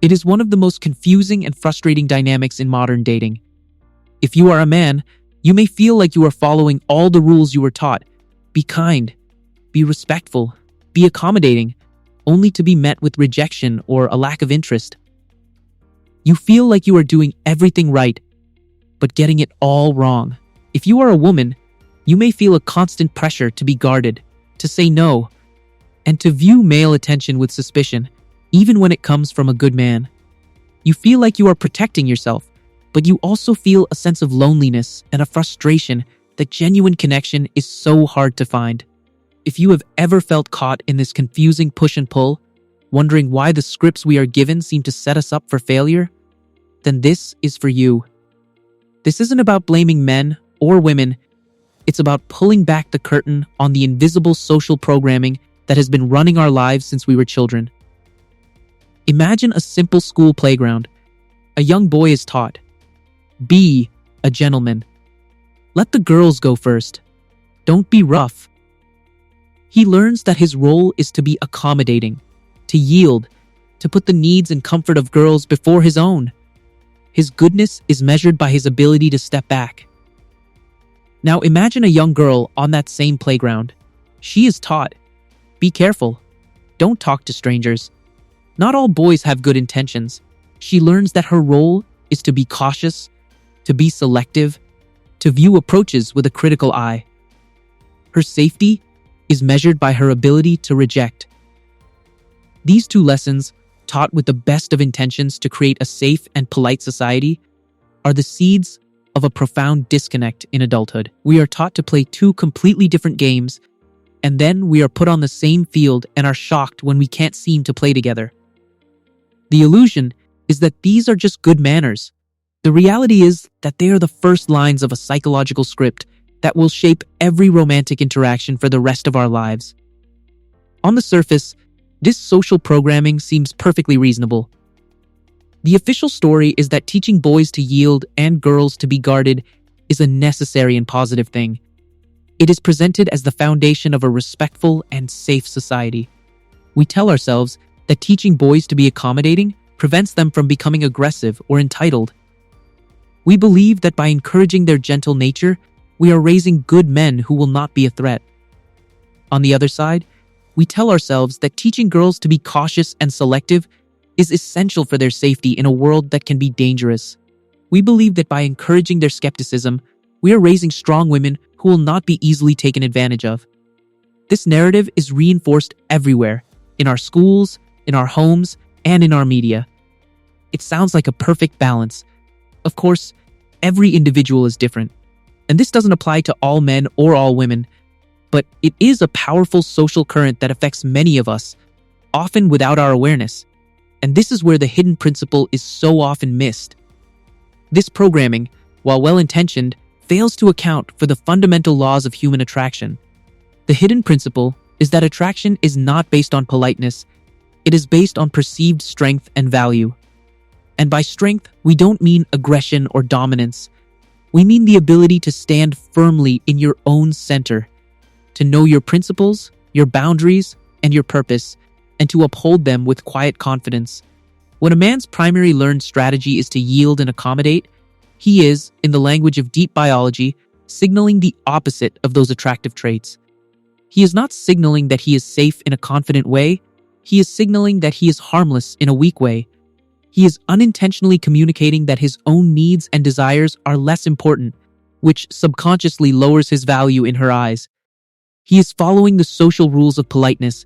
It is one of the most confusing and frustrating dynamics in modern dating. If you are a man, you may feel like you are following all the rules you were taught. Be kind, be respectful, be accommodating, only to be met with rejection or a lack of interest. You feel like you are doing everything right, but getting it all wrong. If you are a woman, you may feel a constant pressure to be guarded, to say no, and to view male attention with suspicion, even when it comes from a good man. You feel like you are protecting yourself, but you also feel a sense of loneliness and a frustration that genuine connection is so hard to find. If you have ever felt caught in this confusing push and pull, wondering why the scripts we are given seem to set us up for failure, then this is for you. This isn't about blaming men or women. It's about pulling back the curtain on the invisible social programming that has been running our lives since we were children. Imagine a simple school playground. A young boy is taught, be a gentleman. Let the girls go first. Don't be rough. He learns that his role is to be accommodating, to yield, to put the needs and comfort of girls before his own. His goodness is measured by his ability to step back. Now imagine a young girl on that same playground. She is taught, be careful. Don't talk to strangers. Not all boys have good intentions. She learns that her role is to be cautious, to be selective, to view approaches with a critical eye. Her safety is measured by her ability to reject. These two lessons, taught with the best of intentions to create a safe and polite society, are the seeds of a profound disconnect in adulthood. We are taught to play two completely different games, and then we are put on the same field and are shocked when we can't seem to play together. The illusion is that these are just good manners. The reality is that they are the first lines of a psychological script that will shape every romantic interaction for the rest of our lives. On the surface, this social programming seems perfectly reasonable. The official story is that teaching boys to yield and girls to be guarded is a necessary and positive thing. It is presented as the foundation of a respectful and safe society. We tell ourselves that teaching boys to be accommodating prevents them from becoming aggressive or entitled. We believe that by encouraging their gentle nature, we are raising good men who will not be a threat. On the other side, we tell ourselves that teaching girls to be cautious and selective is essential for their safety in a world that can be dangerous. We believe that by encouraging their skepticism, we are raising strong women who will not be easily taken advantage of. This narrative is reinforced everywhere, in our schools, in our homes, and in our media. It sounds like a perfect balance. Of course, every individual is different, and this doesn't apply to all men or all women, but it is a powerful social current that affects many of us, often without our awareness. And this is where the hidden principle is so often missed. This programming, while well-intentioned, fails to account for the fundamental laws of human attraction. The hidden principle is that attraction is not based on politeness, it is based on perceived strength and value. And by strength, we don't mean aggression or dominance. We mean the ability to stand firmly in your own center, to know your principles, your boundaries, and your purpose, and to uphold them with quiet confidence. When a man's primary learned strategy is to yield and accommodate, he is, in the language of deep biology, signaling the opposite of those attractive traits. He is not signaling that he is safe in a confident way, he is signaling that he is harmless in a weak way. He is unintentionally communicating that his own needs and desires are less important, which subconsciously lowers his value in her eyes. He is following the social rules of politeness,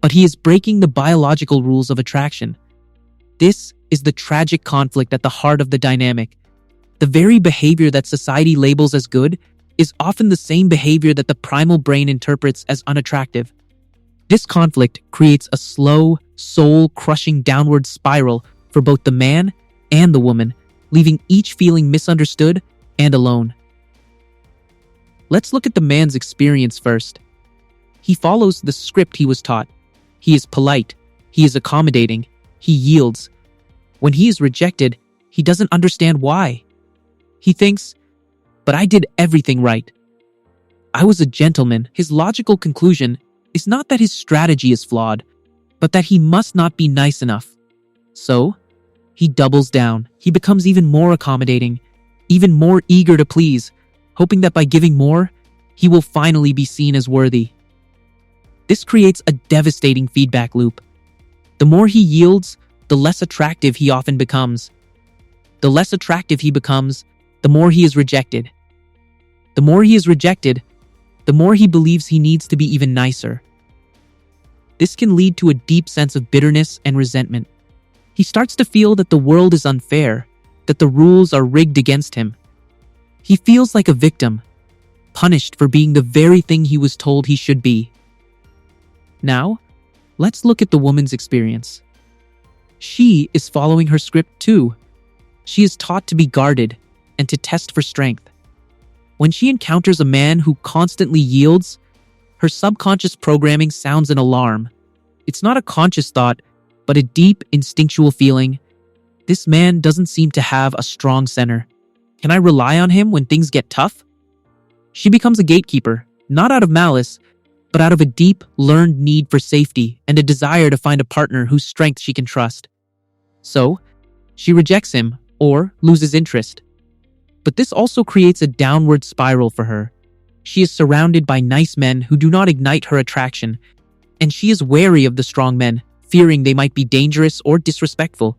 but he is breaking the biological rules of attraction. This is the tragic conflict at the heart of the dynamic. The very behavior that society labels as good is often the same behavior that the primal brain interprets as unattractive. This conflict creates a slow, soul-crushing downward spiral for both the man and the woman, leaving each feeling misunderstood and alone. Let's look at the man's experience first. He follows the script he was taught. He is polite, he is accommodating, he yields. When he is rejected, he doesn't understand why. He thinks, but I did everything right. I was a gentleman. His logical conclusion is not that his strategy is flawed, but that he must not be nice enough. So, he doubles down. He becomes even more accommodating, even more eager to please, hoping that by giving more, he will finally be seen as worthy. This creates a devastating feedback loop. The more he yields, the less attractive he often becomes. The less attractive he becomes, the more he is rejected. The more he is rejected, the more he believes he needs to be even nicer. This can lead to a deep sense of bitterness and resentment. He starts to feel that the world is unfair, that the rules are rigged against him. He feels like a victim, punished for being the very thing he was told he should be. Now, let's look at the woman's experience. She is following her script too. She is taught to be guarded and to test for strength. When she encounters a man who constantly yields, her subconscious programming sounds an alarm. It's not a conscious thought, but a deep, instinctual feeling. This man doesn't seem to have a strong center. Can I rely on him when things get tough? She becomes a gatekeeper, not out of malice, but out of a deep, learned need for safety and a desire to find a partner whose strength she can trust. So, she rejects him or loses interest. But this also creates a downward spiral for her. She is surrounded by nice men who do not ignite her attraction, and she is wary of the strong men, fearing they might be dangerous or disrespectful.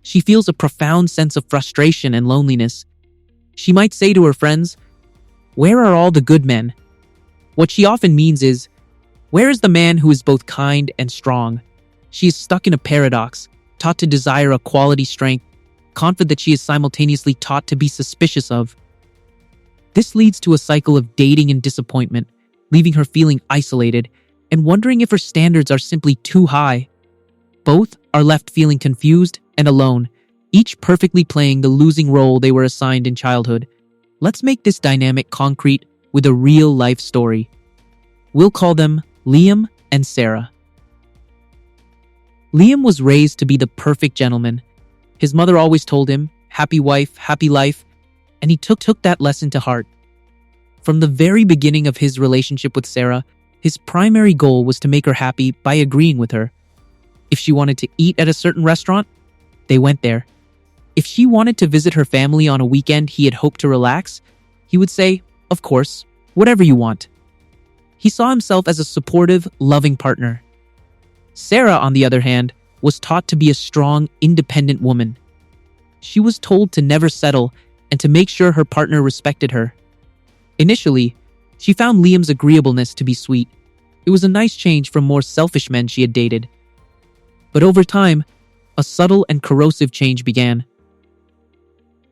She feels a profound sense of frustration and loneliness. She might say to her friends, "Where are all the good men?" What she often means is, where is the man who is both kind and strong? She is stuck in a paradox, taught to desire a quality strength, confident that she is simultaneously taught to be suspicious of. This leads to a cycle of dating and disappointment, leaving her feeling isolated and wondering if her standards are simply too high. Both are left feeling confused and alone, each perfectly playing the losing role they were assigned in childhood. Let's make this dynamic concrete with a real-life story. We'll call them Liam and Sarah. Liam was raised to be the perfect gentleman. His mother always told him, "Happy wife, happy life," and he took that lesson to heart. From the very beginning of his relationship with Sarah, his primary goal was to make her happy by agreeing with her. If she wanted to eat at a certain restaurant, they went there. If she wanted to visit her family on a weekend he had hoped to relax, he would say, "Of course, whatever you want." He saw himself as a supportive, loving partner. Sarah, on the other hand, was taught to be a strong, independent woman. She was told to never settle and to make sure her partner respected her. Initially, she found Liam's agreeableness to be sweet. It was a nice change from more selfish men she had dated. But over time, a subtle and corrosive change began.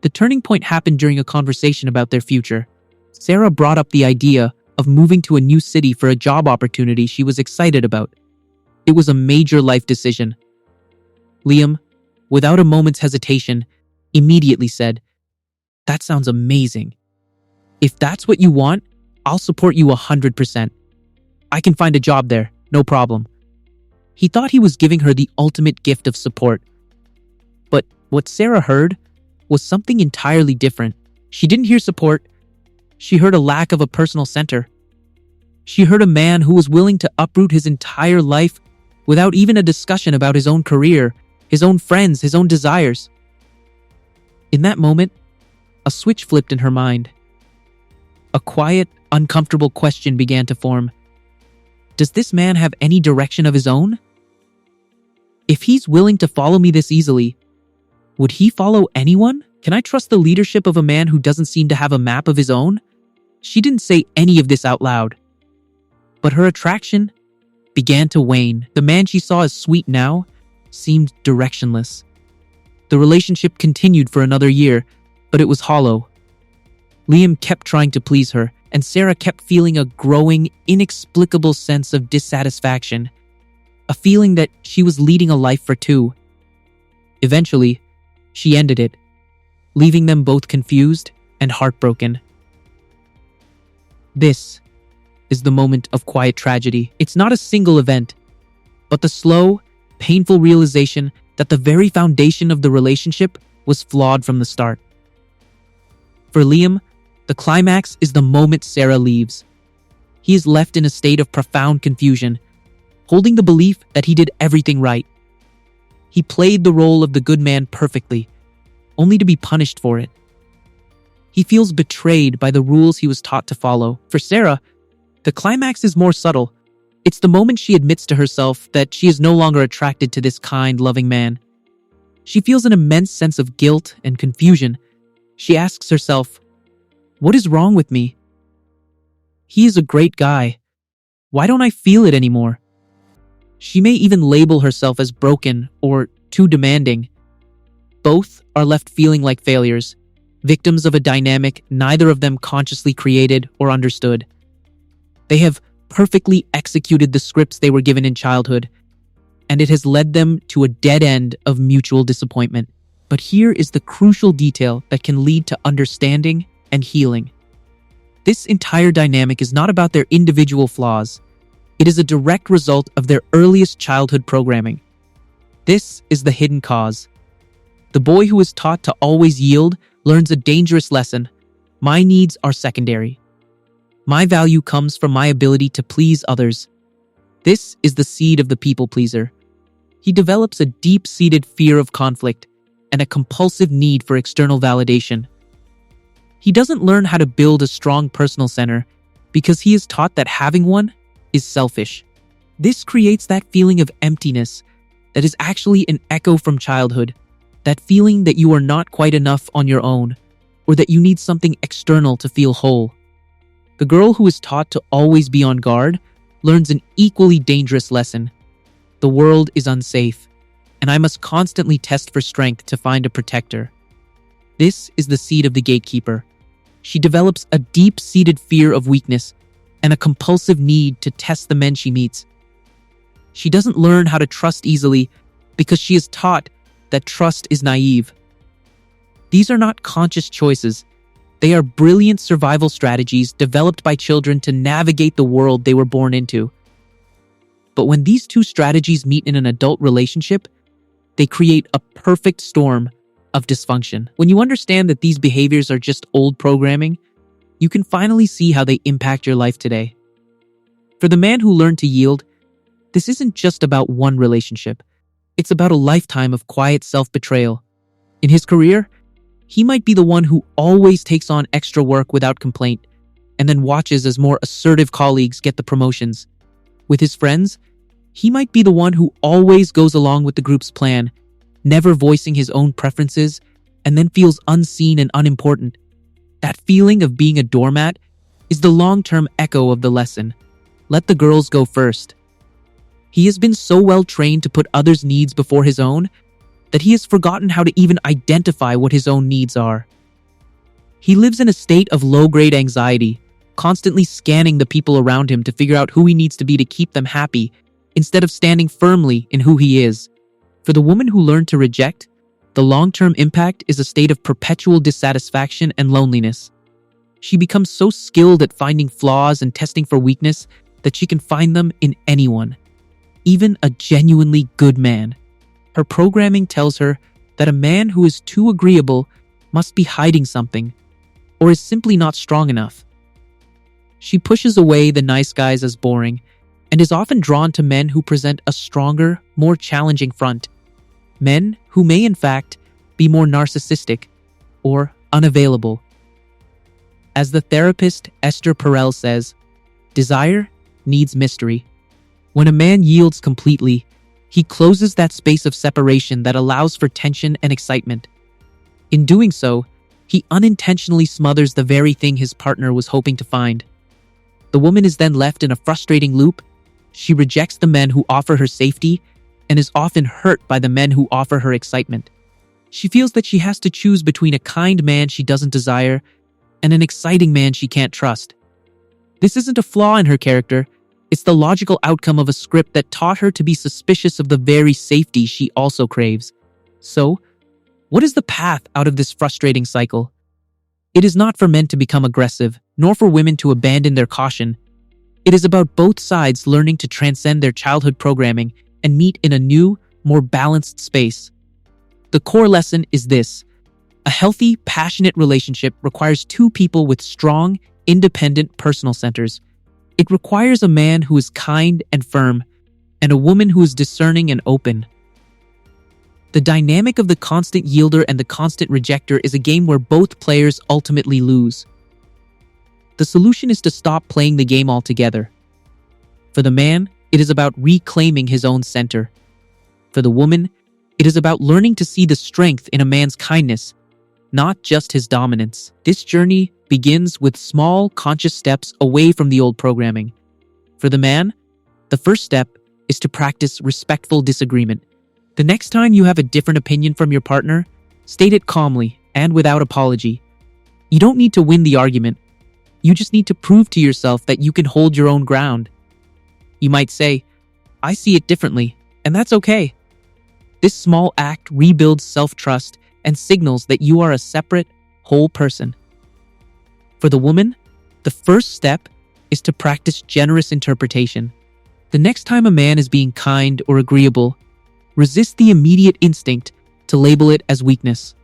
The turning point happened during a conversation about their future. Sarah brought up the idea of moving to a new city for a job opportunity she was excited about. It was a major life decision. Liam, without a moment's hesitation, immediately said, "That sounds amazing. If that's what you want, I'll support you 100%. I can find a job there, no problem." He thought he was giving her the ultimate gift of support. But what Sarah heard was something entirely different. She didn't hear support. She heard a lack of a personal center. She heard a man who was willing to uproot his entire life without even a discussion about his own career, his own friends, his own desires. In that moment, a switch flipped in her mind. A quiet, uncomfortable question began to form. Does this man have any direction of his own? If he's willing to follow me this easily, would he follow anyone? Can I trust the leadership of a man who doesn't seem to have a map of his own? She didn't say any of this out loud, but her attraction began to wane. The man she saw as sweet now seemed directionless. The relationship continued for another year, but it was hollow. Liam kept trying to please her, and Sarah kept feeling a growing, inexplicable sense of dissatisfaction, a feeling that she was leading a life for two. Eventually, she ended it, leaving them both confused and heartbroken. This is the moment of quiet tragedy. It's not a single event, but the slow, painful realization that the very foundation of the relationship was flawed from the start. For Liam, the climax is the moment Sarah leaves. He is left in a state of profound confusion, holding the belief that he did everything right. He played the role of the good man perfectly, only to be punished for it. He feels betrayed by the rules he was taught to follow. For Sarah, the climax is more subtle. It's the moment she admits to herself that she is no longer attracted to this kind, loving man. She feels an immense sense of guilt and confusion. She asks herself, "What is wrong with me? He is a great guy. Why don't I feel it anymore?" She may even label herself as broken or too demanding. Both are left feeling like failures, victims of a dynamic neither of them consciously created or understood. They have perfectly executed the scripts they were given in childhood, and it has led them to a dead end of mutual disappointment. But here is the crucial detail that can lead to understanding and healing. This entire dynamic is not about their individual flaws. It is a direct result of their earliest childhood programming. This is the hidden cause. The boy who is taught to always yield learns a dangerous lesson. My needs are secondary. My value comes from my ability to please others. This is the seed of the people pleaser. He develops a deep-seated fear of conflict and a compulsive need for external validation. He doesn't learn how to build a strong personal center because he is taught that having one is selfish. This creates that feeling of emptiness that is actually an echo from childhood, that feeling that you are not quite enough on your own, or that you need something external to feel whole. The girl who is taught to always be on guard learns an equally dangerous lesson. The world is unsafe, and I must constantly test for strength to find a protector. This is the seed of the gatekeeper. She develops a deep-seated fear of weakness and a compulsive need to test the men she meets. She doesn't learn how to trust easily because she is taught that trust is naive. These are not conscious choices. They are brilliant survival strategies developed by children to navigate the world they were born into. But when these two strategies meet in an adult relationship, they create a perfect storm of dysfunction. When you understand that these behaviors are just old programming, you can finally see how they impact your life today. For the man who learned to yield, this isn't just about one relationship. It's about a lifetime of quiet self-betrayal. In his career, he might be the one who always takes on extra work without complaint, and then watches as more assertive colleagues get the promotions. With his friends, he might be the one who always goes along with the group's plan, never voicing his own preferences, and then feels unseen and unimportant. That feeling of being a doormat is the long-term echo of the lesson. Let the girls go first. He has been so well trained to put others' needs before his own that he has forgotten how to even identify what his own needs are. He lives in a state of low-grade anxiety, constantly scanning the people around him to figure out who he needs to be to keep them happy, instead of standing firmly in who he is. For the woman who learned to reject, the long-term impact is a state of perpetual dissatisfaction and loneliness. She becomes so skilled at finding flaws and testing for weakness that she can find them in anyone, even a genuinely good man. Her programming tells her that a man who is too agreeable must be hiding something, or is simply not strong enough. She pushes away the nice guys as boring, and is often drawn to men who present a stronger, more challenging front. Men who may in fact be more narcissistic or unavailable. As the therapist Esther Perel says, desire needs mystery. When a man yields completely, he closes that space of separation that allows for tension and excitement. In doing so, he unintentionally smothers the very thing his partner was hoping to find. The woman is then left in a frustrating loop. She rejects the men who offer her safety and is often hurt by the men who offer her excitement. She feels that she has to choose between a kind man she doesn't desire and an exciting man she can't trust. This isn't a flaw in her character. It's the logical outcome of a script that taught her to be suspicious of the very safety she also craves. So, what is the path out of this frustrating cycle? It is not for men to become aggressive, nor for women to abandon their caution. It is about both sides learning to transcend their childhood programming and meet in a new, more balanced space. The core lesson is this: a healthy, passionate relationship requires two people with strong, independent personal centers. It requires a man who is kind and firm, and a woman who is discerning and open. The dynamic of the constant yielder and the constant rejector is a game where both players ultimately lose. The solution is to stop playing the game altogether. For the man, it is about reclaiming his own center. For the woman, it is about learning to see the strength in a man's kindness, not just his dominance. This journey begins with small, conscious steps away from the old programming. For the man, the first step is to practice respectful disagreement. The next time you have a different opinion from your partner, state it calmly and without apology. You don't need to win the argument. You just need to prove to yourself that you can hold your own ground. You might say, "I see it differently," and that's okay. This small act rebuilds self-trust and signals that you are a separate, whole person. For the woman, the first step is to practice generous interpretation. The next time a man is being kind or agreeable, resist the immediate instinct to label it as weakness.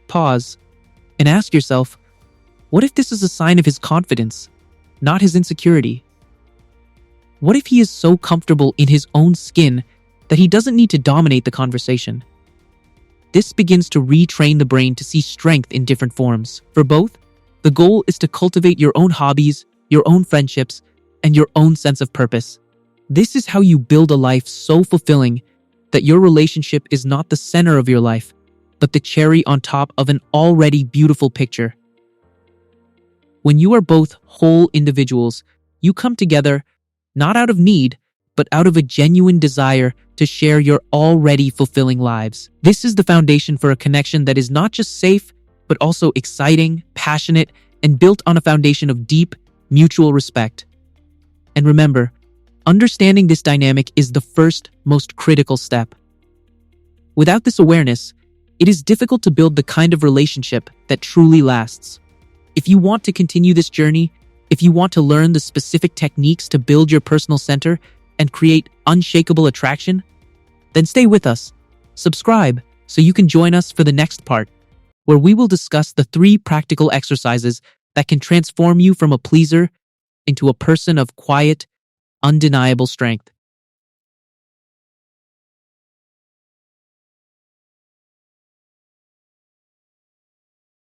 Pause and ask yourself, what if this is a sign of his confidence, not his insecurity? What if he is so comfortable in his own skin that he doesn't need to dominate the conversation? This begins to retrain the brain to see strength in different forms. For both, the goal is to cultivate your own hobbies, your own friendships, and your own sense of purpose. This is how you build a life so fulfilling that your relationship is not the center of your life, but the cherry on top of an already beautiful picture. When you are both whole individuals, you come together not out of need, but out of a genuine desire to share your already fulfilling lives. This is the foundation for a connection that is not just safe, but also exciting, passionate, and built on a foundation of deep, mutual respect. And remember, understanding this dynamic is the first, most critical step. Without this awareness, it is difficult to build the kind of relationship that truly lasts. If you want to continue this journey, if you want to learn the specific techniques to build your personal center and create unshakable attraction, then stay with us. Subscribe so you can join us for the next part, where we will discuss the 3 practical exercises that can transform you from a pleaser into a person of quiet, undeniable strength.